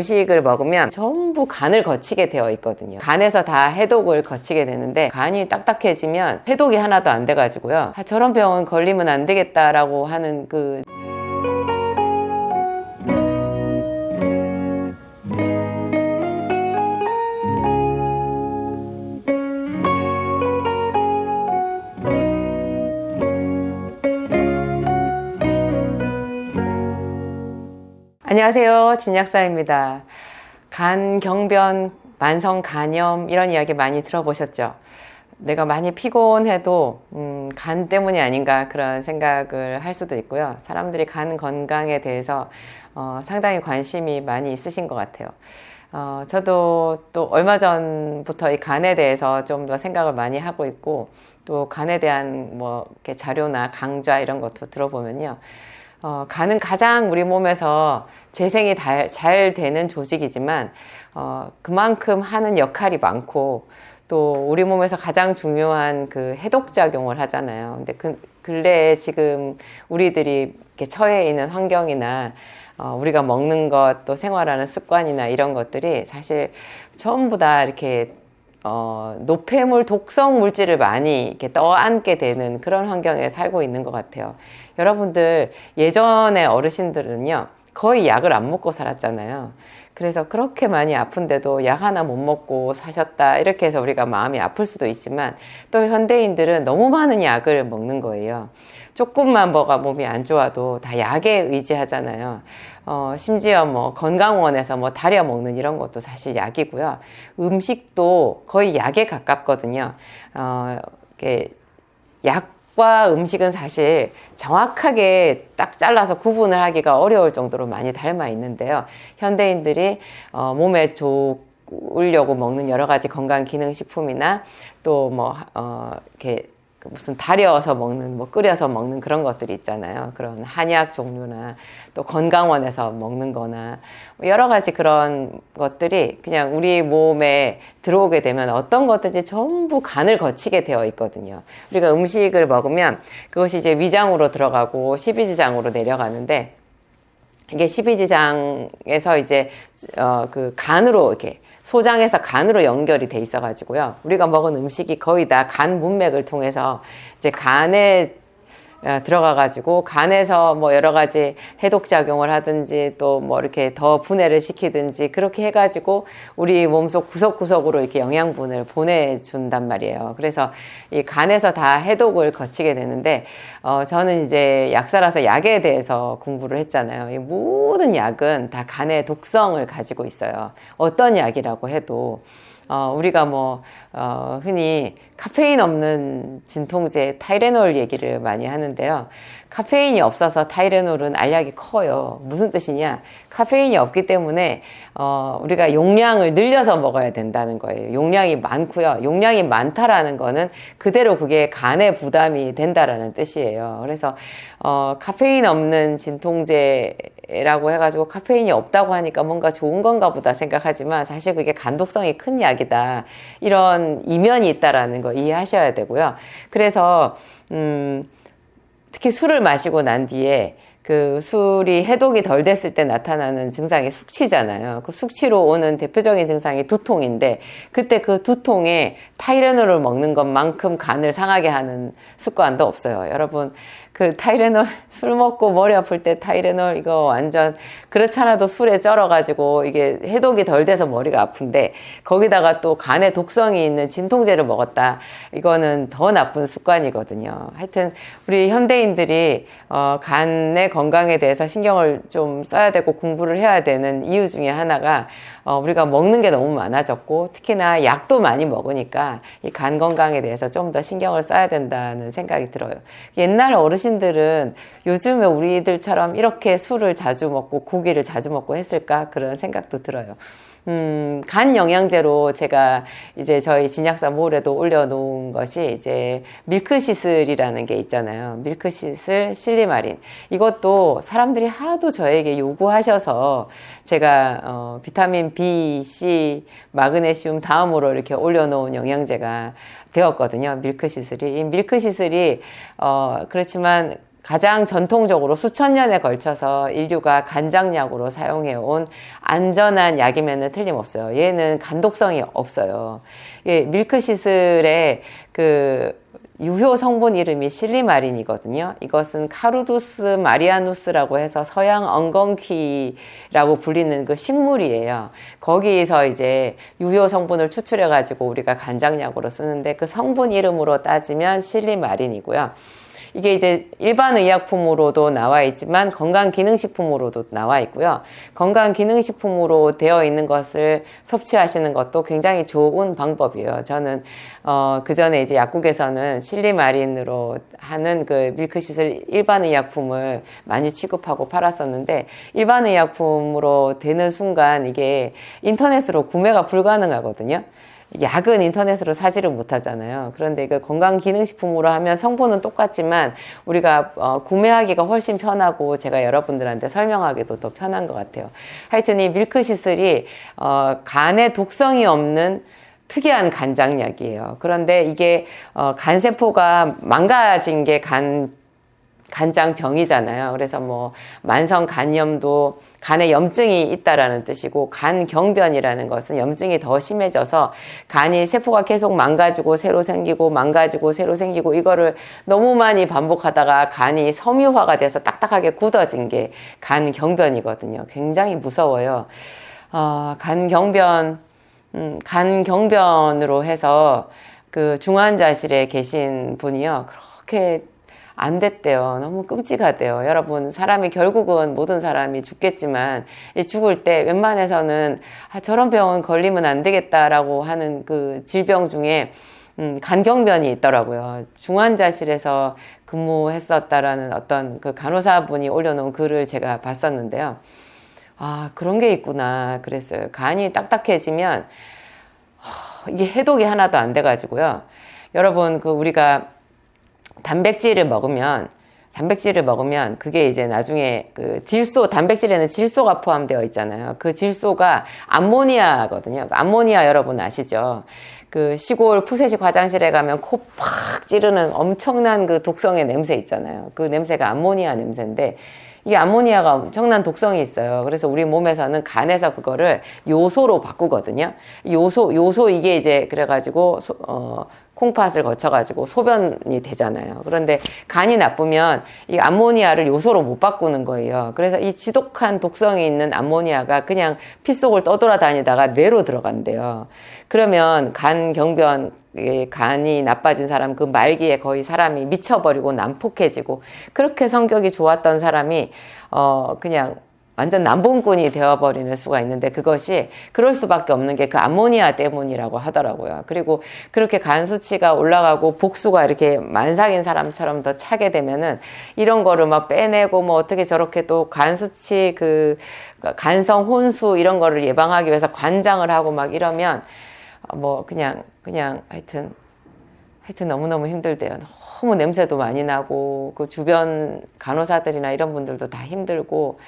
음식을 먹으면 전부 간을 거치게 되어 있거든요. 간에서 다 해독을 거치게 되는데, 간이 딱딱해지면 해독이 하나도 안 돼가지고요, 저런 병은 걸리면 안 되겠다라고 하는 안녕하세요, 진약사입니다. 간, 경변, 만성 간염 이런 이야기 많이 들어보셨죠? 내가 많이 피곤해도 간 때문이 아닌가 그런 생각을 할 수도 있고요. 사람들이 간 건강에 대해서 상당히 관심이 많이 있으신 것 같아요. 저도 또 얼마 전부터 이 간에 대해서 좀 더 생각을 많이 하고 있고, 또 간에 대한 이렇게 자료나 강좌 이런 것도 들어보면요, 간은 가장 우리 몸에서 재생이 잘 되는 조직이지만 그만큼 하는 역할이 많고, 또 우리 몸에서 가장 중요한 그 해독작용을 하잖아요. 근데 근래에 지금 우리들이 이렇게 처해 있는 환경이나 우리가 먹는 것, 또 생활하는 습관이나 이런 것들이 사실 전부 다 이렇게 노폐물, 독성 물질을 많이 이렇게 떠안게 되는 그런 환경에 살고 있는 것 같아요. 여러분들, 예전에 어르신들은요, 거의 약을 안 먹고 살았잖아요. 그래서 그렇게 많이 아픈데도 약 하나 못 먹고 사셨다, 이렇게 해서 우리가 마음이 아플 수도 있지만, 또 현대인들은 너무 많은 약을 먹는 거예요. 조금만 뭐가 몸이 안 좋아도 다 약에 의지하잖아요. 심지어 건강원에서 달여 먹는 이런 것도 사실 약이고요. 음식도 거의 약에 가깝거든요. 이렇게 약과 음식은 사실 정확하게 딱 잘라서 구분을 하기가 어려울 정도로 많이 닮아 있는데요. 현대인들이 몸에 좋으려고 먹는 여러 가지 건강기능식품이나 또 이렇게 무슨 달여서 먹는, 끓여서 먹는 그런 것들이 있잖아요. 그런 한약 종류나 또 건강원에서 먹는 거나 여러 가지 그런 것들이 그냥 우리 몸에 들어오게 되면 어떤 것든지 전부 간을 거치게 되어 있거든요. 우리가 음식을 먹으면 그것이 이제 위장으로 들어가고 십이지장으로 내려가는데, 이게 십이지장에서 이제 그 간으로 이렇게 소장에서 간으로 연결이 돼 있어 가지고요, 우리가 먹은 음식이 거의 다 간 문맥을 통해서 이제 간에 들어가 가지고, 간에서 여러 가지 해독 작용을 하든지 또 이렇게 더 분해를 시키든지 그렇게 해 가지고 우리 몸속 구석구석으로 이렇게 영양분을 보내준단 말이에요. 그래서 이 간에서 다 해독을 거치게 되는데, 저는 이제 약사라서 약에 대해서 공부를 했잖아요. 이 모든 약은 다 간의 독성을 가지고 있어요. 어떤 약이라고 해도 우리가 흔히 카페인 없는 진통제 타이레놀 얘기를 많이 하는데요. 카페인이 없어서 타이레놀은 알약이 커요. 무슨 뜻이냐? 카페인이 없기 때문에 우리가 용량을 늘려서 먹어야 된다는 거예요. 용량이 많고요. 용량이 많다라는 거는 그대로 그게 간에 부담이 된다라는 뜻이에요. 그래서 카페인 없는 진통제라고 해가지고 카페인이 없다고 하니까 뭔가 좋은 건가 보다 생각하지만, 사실 그게 간독성이 큰 약이다, 이런 이면이 있다라는 거 이해하셔야 되고요. 그래서 특히 술을 마시고 난 뒤에 그 술이 해독이 덜 됐을 때 나타나는 증상이 숙취잖아요. 그 숙취로 오는 대표적인 증상이 두통인데, 그때 그 두통에 타이레놀을 먹는 것만큼 간을 상하게 하는 습관도 없어요. 여러분, 그 타이레놀, 술 먹고 머리 아플 때 타이레놀, 이거 완전 그렇잖아도 술에 쩔어가지고 이게 해독이 덜 돼서 머리가 아픈데, 거기다가 또 간에 독성이 있는 진통제를 먹었다, 이거는 더 나쁜 습관이거든요. 하여튼 우리 현대인들이 간의 건강에 대해서 신경을 좀 써야 되고 공부를 해야 되는 이유 중에 하나가, 우리가 먹는 게 너무 많아졌고, 특히나 약도 많이 먹으니까 이 간 건강에 대해서 좀 더 신경을 써야 된다는 생각이 들어요. 옛날 어르신들은 요즘에 우리들처럼 이렇게 술을 자주 먹고 고기를 자주 먹고 했을까, 그런 생각도 들어요. 간 영양제로 제가 이제 저희 진약사 몰에도 올려놓은 것이 이제 밀크시슬이라는 게 있잖아요. 밀크시슬 실리마린. 이것도 사람들이 하도 저에게 요구하셔서 제가 비타민 B, C, 마그네슘 다음으로 이렇게 올려놓은 영양제가 되었거든요. 밀크시슬이. 이 밀크시슬이 그렇지만 가장 전통적으로 수천 년에 걸쳐서 인류가 간장약으로 사용해온 안전한 약이면 틀림없어요. 얘는 간독성이 없어요. 예, 밀크시슬의 그 유효 성분 이름이 실리마린이거든요. 이것은 카루두스 마리아누스라고 해서 서양 엉겅퀴라고 불리는 그 식물이에요. 거기서 이제 유효 성분을 추출해 가지고 우리가 간장약으로 쓰는데 그 성분 이름으로 따지면 실리마린이고요. 이게 이제 일반 의약품으로도 나와 있지만 건강기능식품으로도 나와 있고요. 건강기능식품으로 되어 있는 것을 섭취하시는 것도 굉장히 좋은 방법이에요. 저는 그 전에 이제 약국에서는 실리마린으로 하는 그 밀크시슬 일반 의약품을 많이 취급하고 팔았었는데, 일반 의약품으로 되는 순간 이게 인터넷으로 구매가 불가능하거든요. 약은 인터넷으로 사지를 못하잖아요. 그런데 그 건강기능식품으로 하면 성분은 똑같지만 우리가 구매하기가 훨씬 편하고 제가 여러분들한테 설명하기도 더 편한 것 같아요. 하여튼 이 밀크시슬이 간에 독성이 없는 특이한 간장약이에요. 그런데 이게 간세포가 망가진 게 간장병이잖아요. 그래서 뭐 만성 간염도 간에 염증이 있다라는 뜻이고, 간경변이라는 것은 염증이 더 심해져서 간이 세포가 계속 망가지고 새로 생기고 망가지고 새로 생기고 이거를 너무 많이 반복하다가 간이 섬유화가 돼서 딱딱하게 굳어진 게 간경변이거든요. 굉장히 무서워요. 간경변으로 해서 그 중환자실에 계신 분이요, 그렇게 안 됐대요. 너무 끔찍하대요. 여러분, 사람이 결국은 모든 사람이 죽겠지만 죽을 때 웬만해서는 저런 병은 걸리면 안 되겠다라고 하는 그 질병 중에 간경변이 있더라고요. 중환자실에서 근무했었다라는 어떤 그 간호사분이 올려놓은 글을 제가 봤었는데요. 아, 그런 게 있구나 그랬어요. 간이 딱딱해지면 이게 해독이 하나도 안 돼가지고요. 여러분, 그 우리가 단백질을 먹으면 그게 이제 나중에 그 단백질에는 질소가 포함되어 있잖아요. 그 질소가 암모니아거든요. 암모니아 여러분 아시죠? 그 시골 푸세식 화장실에 가면 코 팍 찌르는 엄청난 그 독성의 냄새 있잖아요. 그 냄새가 암모니아 냄새인데, 이게 암모니아가 엄청난 독성이 있어요. 그래서 우리 몸에서는 간에서 그거를 요소로 바꾸거든요. 요소 이게 이제 그래가지고 콩팥을 거쳐가지고 소변이 되잖아요. 그런데 간이 나쁘면 이 암모니아를 요소로 못 바꾸는 거예요. 그래서 이 지독한 독성이 있는 암모니아가 그냥 피 속을 떠돌아다니다가 뇌로 들어간대요. 그러면 간이 나빠진 사람, 그 말기에 거의 사람이 미쳐버리고 난폭해지고, 그렇게 성격이 좋았던 사람이 그냥 완전 남봉꾼이 되어버리는 수가 있는데, 그것이 그럴 수밖에 없는 게 그 암모니아 때문이라고 하더라고요. 그리고 그렇게 간 수치가 올라가고 복수가 이렇게 만삭인 사람처럼 더 차게 되면은 이런 거를 막 빼내고 뭐 어떻게 저렇게 또 간 수치 그 간성 혼수 이런 거를 예방하기 위해서 관장을 하고 막 이러면 뭐 그냥 하여튼 너무너무 힘들대요. 너무 냄새도 많이 나고 그 주변 간호사들이나 이런 분들도 다 힘들고,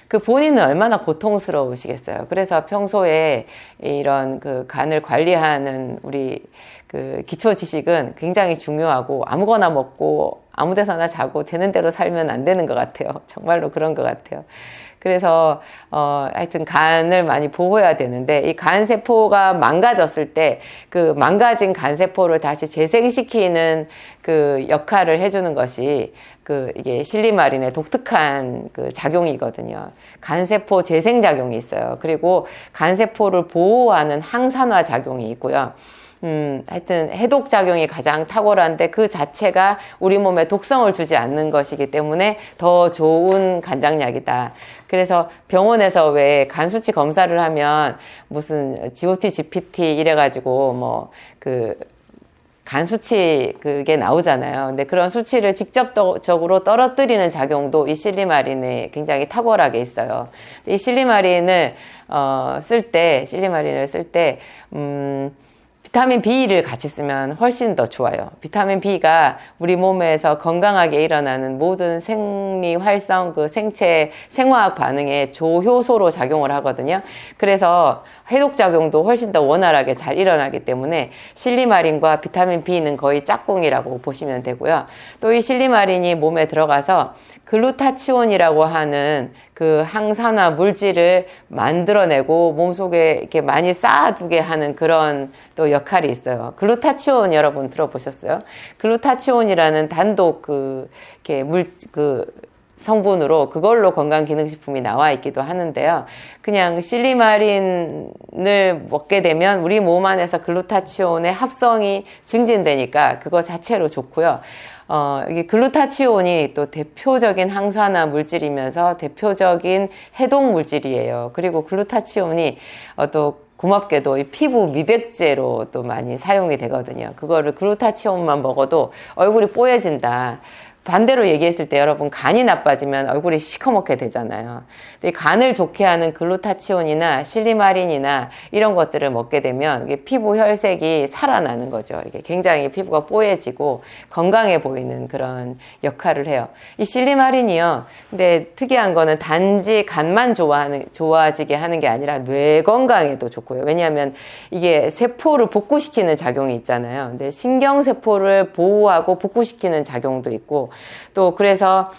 그 본인은 얼마나 고통스러우시겠어요. 그래서 평소에 이런 그 간을 관리하는 우리 그 기초 지식은 굉장히 중요하고, 아무거나 먹고 아무 데서나 자고 되는 대로 살면 안 되는 것 같아요. 정말로 그런 것 같아요. 그래서 하여튼 간을 많이 보호해야 되는데, 이 간세포가 망가졌을 때 그 망가진 간세포를 다시 재생시키는 그 역할을 해주는 것이 이게 실리마린의 독특한 그 작용이거든요. 간세포 재생작용이 있어요. 그리고 간세포를 보호하는 항산화 작용이 있고요. 하여튼 해독작용이 가장 탁월한데, 그 자체가 우리 몸에 독성을 주지 않는 것이기 때문에 더 좋은 간장약이다. 그래서 병원에서 왜 간수치 검사를 하면 무슨 GOT, GPT 이래가지고 뭐 간 수치 그게 나오잖아요. 근데 그런 수치를 직접적으로 떨어뜨리는 작용도 이 실리마린에 굉장히 탁월하게 있어요. 이 실리마린을 쓸 때 비타민 B를 같이 쓰면 훨씬 더 좋아요. 비타민 B가 우리 몸에서 건강하게 일어나는 모든 생리 활성, 그 생체 생화학 반응에 조효소로 작용을 하거든요. 그래서 해독 작용도 훨씬 더 원활하게 잘 일어나기 때문에 실리마린과 비타민 B는 거의 짝꿍이라고 보시면 되고요. 또 이 실리마린이 몸에 들어가서 글루타치온이라고 하는 그 항산화 물질을 만들어내고 몸속에 이렇게 많이 쌓아두게 하는 그런 또 역할이 있어요. 글루타치온 여러분 들어보셨어요? 글루타치온이라는 단독 이렇게 성분으로 그걸로 건강기능식품이 나와 있기도 하는데요. 그냥 실리마린을 먹게 되면 우리 몸 안에서 글루타치온의 합성이 증진되니까 그거 자체로 좋고요. 이게 글루타치온이 또 대표적인 항산화 물질이면서 대표적인 해독 물질이에요. 그리고 글루타치온이 또 고맙게도 이 피부 미백제로 또 많이 사용이 되거든요. 그거를 글루타치온만 먹어도 얼굴이 뽀얘진다. 반대로 얘기했을 때 여러분 간이 나빠지면 얼굴이 시커멓게 되잖아요. 근데 간을 좋게 하는 글루타치온이나 실리마린이나 이런 것들을 먹게 되면 이게 피부 혈색이 살아나는 거죠. 이게 굉장히 피부가 뽀얘지고 건강해 보이는 그런 역할을 해요. 이 실리마린이요. 근데 특이한 거는 단지 간만 좋아지게 하는 게 아니라 뇌 건강에도 좋고요. 왜냐하면 이게 세포를 복구시키는 작용이 있잖아요. 근데 신경세포를 보호하고 복구시키는 작용도 있고 또 그래서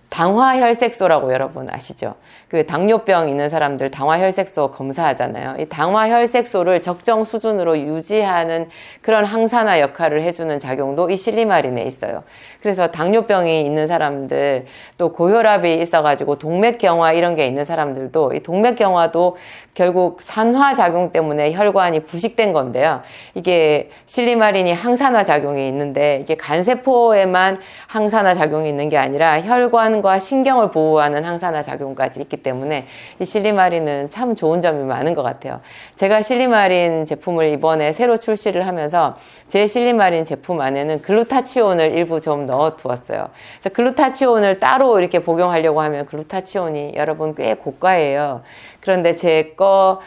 당화혈색소라고 여러분 아시죠? 그 당뇨병 있는 사람들 당화혈색소 검사하잖아요. 이 당화혈색소를 적정 수준으로 유지하는 그런 항산화 역할을 해주는 작용도 이 실리마린에 있어요. 그래서 당뇨병이 있는 사람들 또 고혈압이 있어가지고 동맥경화 이런 게 있는 사람들도 이 동맥경화도 결국 산화 작용 때문에 혈관이 부식된 건데요. 이게 실리마린이 항산화 작용이 있는데 이게 간세포에만 항산화 작용이 있는 게 아니라 혈관과 신경을 보호하는 항산화 작용까지 있기 때문에 이 실리마린은 참 좋은 점이 많은 것 같아요. 제가 실리마린 제품을 이번에 새로 출시를 하면서 제 실리마린 제품 안에는 글루타치온을 일부 좀 넣어 두었어요. 그래서 글루타치온을 따로 이렇게 복용하려고 하면 글루타치온이 여러분 꽤 고가예요. 그런데 제 거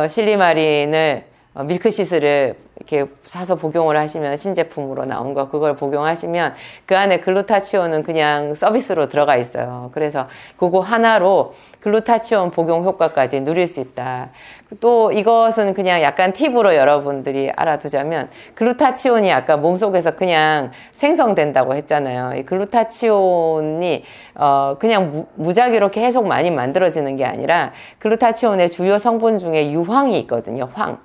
실리마린을 밀크시스를 이렇게 사서 복용을 하시면 신제품으로 나온 거 그걸 복용하시면 그 안에 글루타치온은 그냥 서비스로 들어가 있어요. 그래서 그거 하나로 글루타치온 복용 효과까지 누릴 수 있다. 또 이것은 그냥 약간 팁으로 여러분들이 알아두자면 글루타치온이 아까 몸속에서 그냥 생성된다고 했잖아요. 이 글루타치온이 그냥 무작위로 계속 많이 만들어지는 게 아니라 글루타치온의 주요 성분 중에 유황이 있거든요. 황.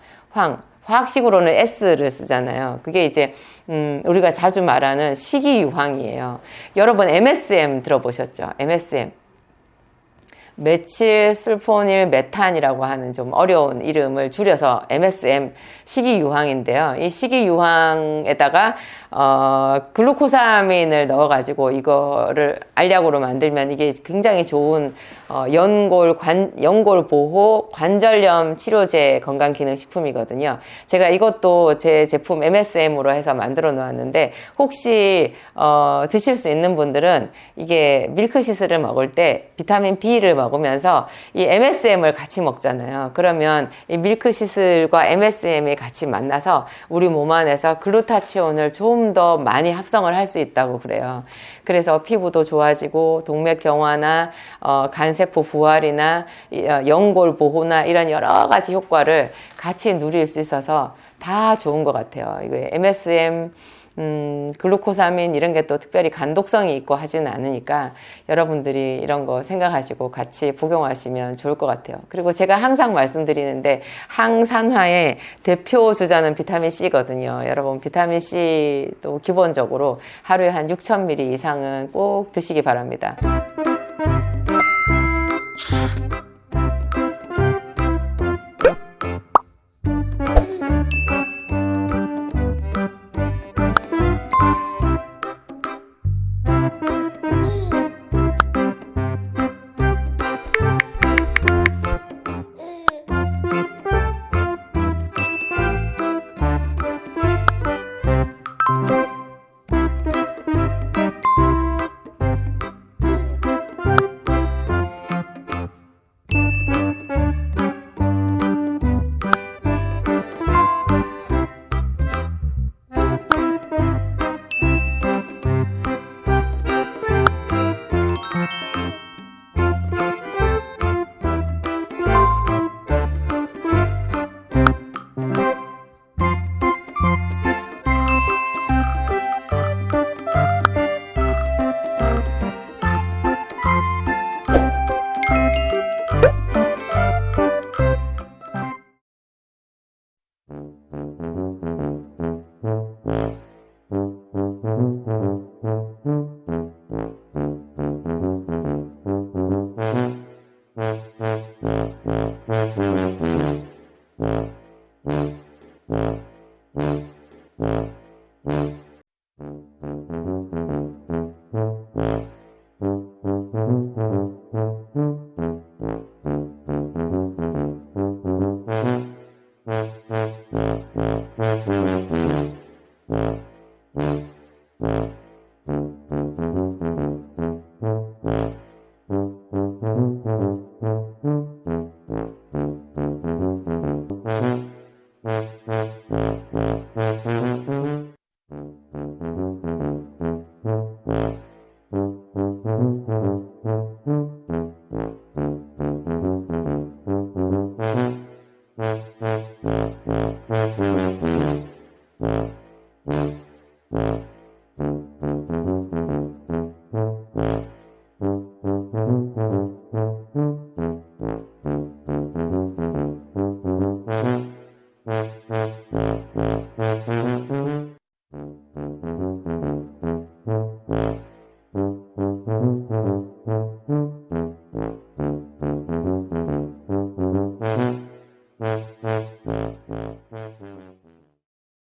화학식으로는 S를 쓰잖아요. 그게 이제 우리가 자주 말하는 식이유황이에요. 여러분 MSM 들어보셨죠? MSM. 메칠술포닐 메탄이라고 하는 좀 어려운 이름을 줄여서 MSM 식이유황인데요. 이 식이유황에다가 글루코사민을 넣어가지고 이거를 알약으로 만들면 이게 굉장히 좋은 연골 보호 관절염 치료제 건강기능식품이거든요. 제가 이것도 제 제품 MSM으로 해서 만들어 놓았는데 혹시 드실 수 있는 분들은 이게 밀크시스를 먹을 때 비타민 B를 먹으면서 이 MSM을 같이 먹잖아요. 그러면 이 밀크시슬과 MSM이 같이 만나서 우리 몸 안에서 글루타치온을 좀 더 많이 합성을 할 수 있다고 그래요. 그래서 피부도 좋아지고 동맥경화나 간세포 부활이나 연골 보호나 이런 여러 가지 효과를 같이 누릴 수 있어서 다 좋은 것 같아요. 이거 MSM 글루코사민 이런 게 또 특별히 간독성이 있고 하지는 않으니까 여러분들이 이런 거 생각하시고 같이 복용하시면 좋을 것 같아요. 그리고 제가 항상 말씀드리는데 항산화의 대표 주자는 비타민 C거든요. 여러분 비타민 C 또 기본적으로 하루에 한 6,000ml 이상은 꼭 드시기 바랍니다.